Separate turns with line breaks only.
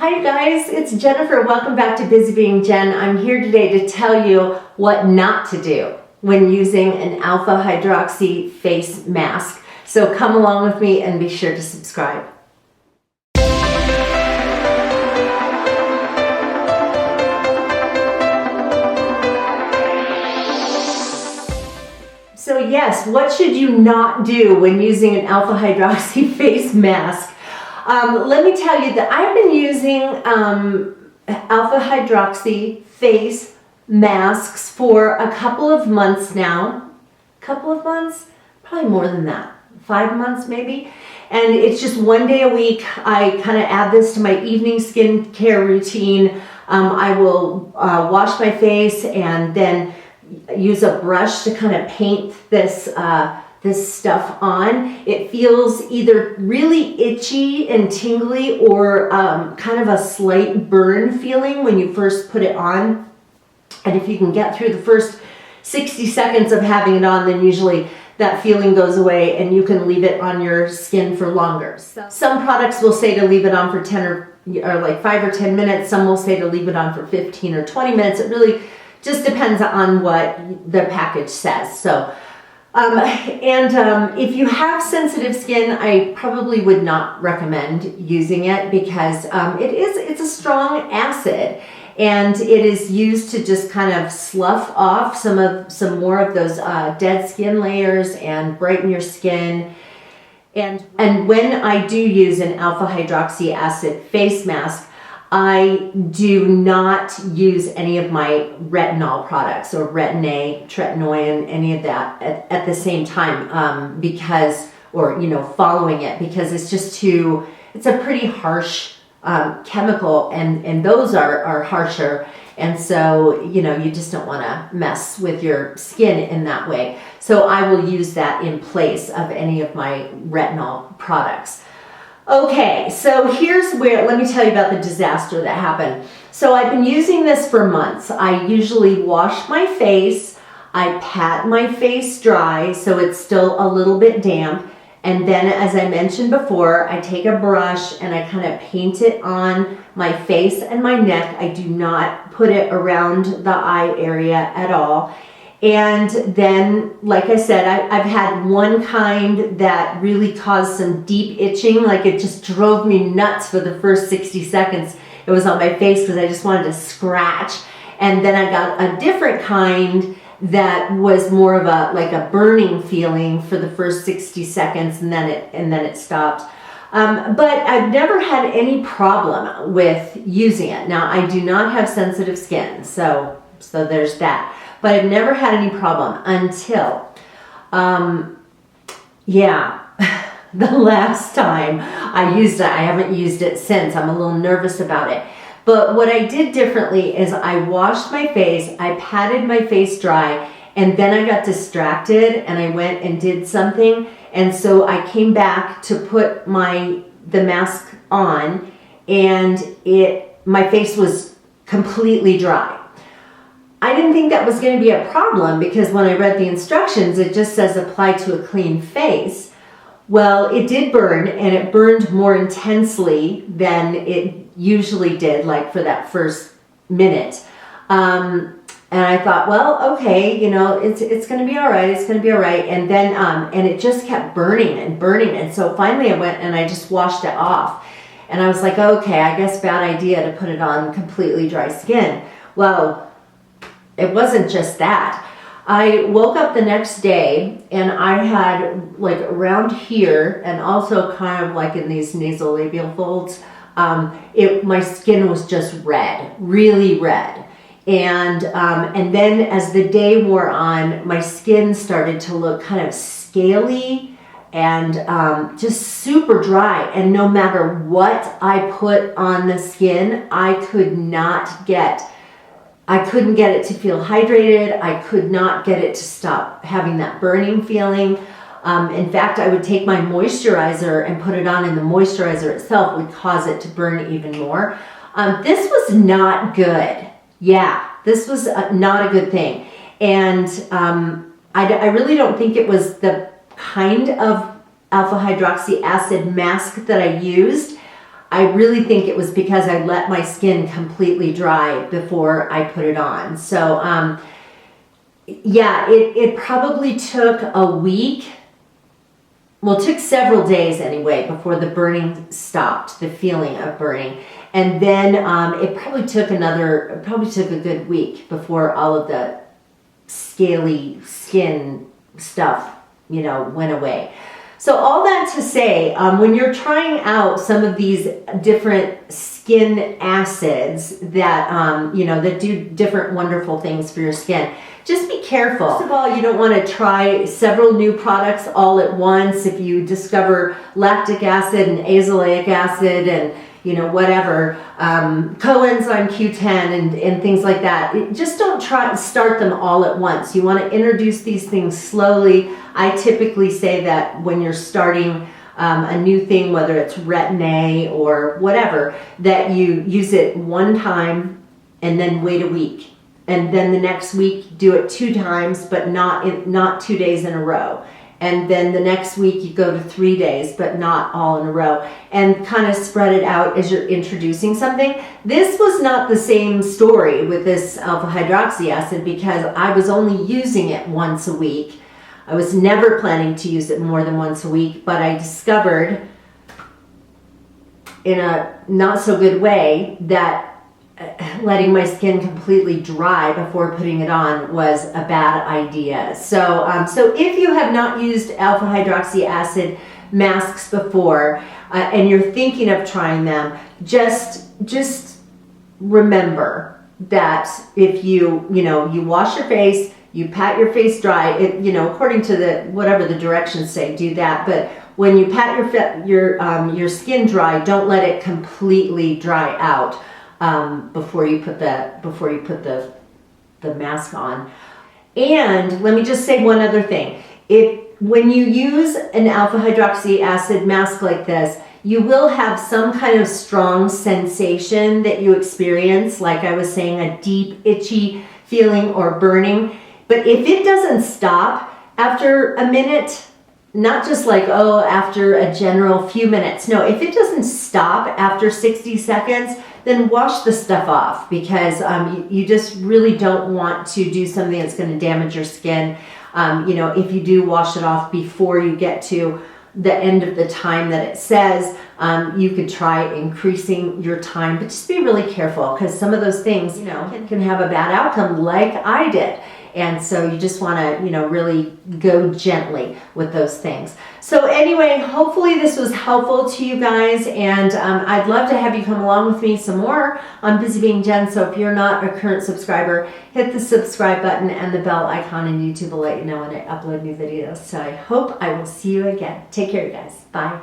Hi guys, it's Jennifer. Welcome back to Busy Being Jen. I'm here today to tell you what not to do when using an alpha hydroxy face mask. So come along with me and be sure to subscribe. So yes, what should you not do when using an alpha hydroxy face mask? Let me tell you that I've been using alpha hydroxy face masks for a couple of months now. Couple of months? Probably more than that. 5 months maybe. And it's just one day a week. I kind of add this to my evening skincare routine. I will wash my face and then use a brush to kind of paint this this stuff on. It feels either really itchy and tingly or kind of a slight burn feeling when you first put it on. And if you can get through the first 60 seconds of having it on, then usually that feeling goes away and you can leave it on your skin for longer. Some products will say to leave it on for 10 or like 5 or 10 minutes. Some will say to leave it on for 15 or 20 minutes. It really just depends on what the package says. So if you have sensitive skin, I probably would not recommend using it because it's a strong acid and it is used to just kind of slough off some more of those dead skin layers and brighten your skin. And when I do use an alpha hydroxy acid face mask, I do not use any of my retinol products or retin-A, tretinoin, any of that at the same time following it, because it's just it's a pretty harsh chemical and those are harsher. And so, you just don't want to mess with your skin in that way. So I will use that in place of any of my retinol products. Okay, so let me tell you about the disaster that happened. So I've been using this for months. I usually wash my face, I pat my face dry so it's still a little bit damp, and then as I mentioned before, I take a brush and I kind of paint it on my face and my neck. I do not put it around the eye area at all. And then, like I said, I've had one kind that really caused some deep itching, like it just drove me nuts for the first 60 seconds. It was on my face because I just wanted to scratch. And then I got a different kind that was more of a burning feeling for the first 60 seconds, and then it stopped. But I've never had any problem with using it. Now, I do not have sensitive skin, so there's that. But I've never had any problem until, the last time I used it. I haven't used it since. I'm a little nervous about it. But what I did differently is I washed my face, I patted my face dry, and then I got distracted and I went and did something. And so I came back to put the mask on and my face was completely dry. I didn't think that was going to be a problem because when I read the instructions, it just says apply to a clean face. Well, it did burn, and it burned more intensely than it usually did, like for that first minute. And I thought, well, okay, it's going to be all right. It's going to be all right. And then, and it just kept burning and burning. And so finally I went and I just washed it off. And I was like, okay, I guess bad idea to put it on completely dry skin. Well, it wasn't just that. I woke up the next day and I had like around here and also kind of like in these nasolabial folds, my skin was just red, really red. And then as the day wore on, my skin started to look kind of scaly and just super dry. And no matter what I put on the skin, I couldn't get it to feel hydrated. I could not get it to stop having that burning feeling. In fact, I would take my moisturizer and put it on, and the moisturizer itself would cause it to burn even more. This was not good. Yeah, this was not a good thing. And I really don't think it was the kind of alpha hydroxy acid mask that I used. I really think it was because I let my skin completely dry before I put it on. So yeah, it probably took a week. Well, it took several days anyway before the burning stopped, the feeling of burning. And then it probably took a good week before all of the scaly skin stuff, you know, went away. So all that to say, when you're trying out some of these different skin acids that, you know, that do different wonderful things for your skin, just be careful. First of all, you don't want to try several new products all at once. If you discover lactic acid and azelaic acid and, you know, whatever, coenzyme Q10 and things like that, just don't try to start them all at once. You want to introduce these things slowly. I typically say that when you're starting a new thing, whether it's retin-A or whatever, that you use it one time and then wait a week. And then the next week, do it 2 times, but not 2 days in a row. And then the next week, you go to 3 days, but not all in a row. And kind of spread it out as you're introducing something. This was not the same story with this alpha hydroxy acid because I was only using it once a week. I was never planning to use it more than once a week, but I discovered in a not so good way that letting my skin completely dry before putting it on was a bad idea. So, so if you have not used alpha hydroxy acid masks before and you're thinking of trying them, just remember that if you wash your face, you pat your face dry, according to whatever the directions say, do that. But when you pat your skin dry, don't let it completely dry out before you put the mask on. And let me just say one other thing. When you use an alpha hydroxy acid mask like this, you will have some kind of strong sensation that you experience, like I was saying, a deep itchy feeling or burning. But if it doesn't stop after a minute, not just like, oh, after a general few minutes. No, if it doesn't stop after 60 seconds, then wash the stuff off because you just really don't want to do something that's going to damage your skin. If you do wash it off before you get to the end of the time that it says, you could try increasing your time, but just be really careful because some of those things, can have a bad outcome like I did. And so you just want to, really go gently with those things. So anyway, hopefully this was helpful to you guys. And I'd love to have you come along with me some more on Busy Being Jen. So if you're not a current subscriber, hit the subscribe button and the bell icon, and YouTube will let you know when I upload new videos. So I hope I will see you again. Take care, you guys. Bye.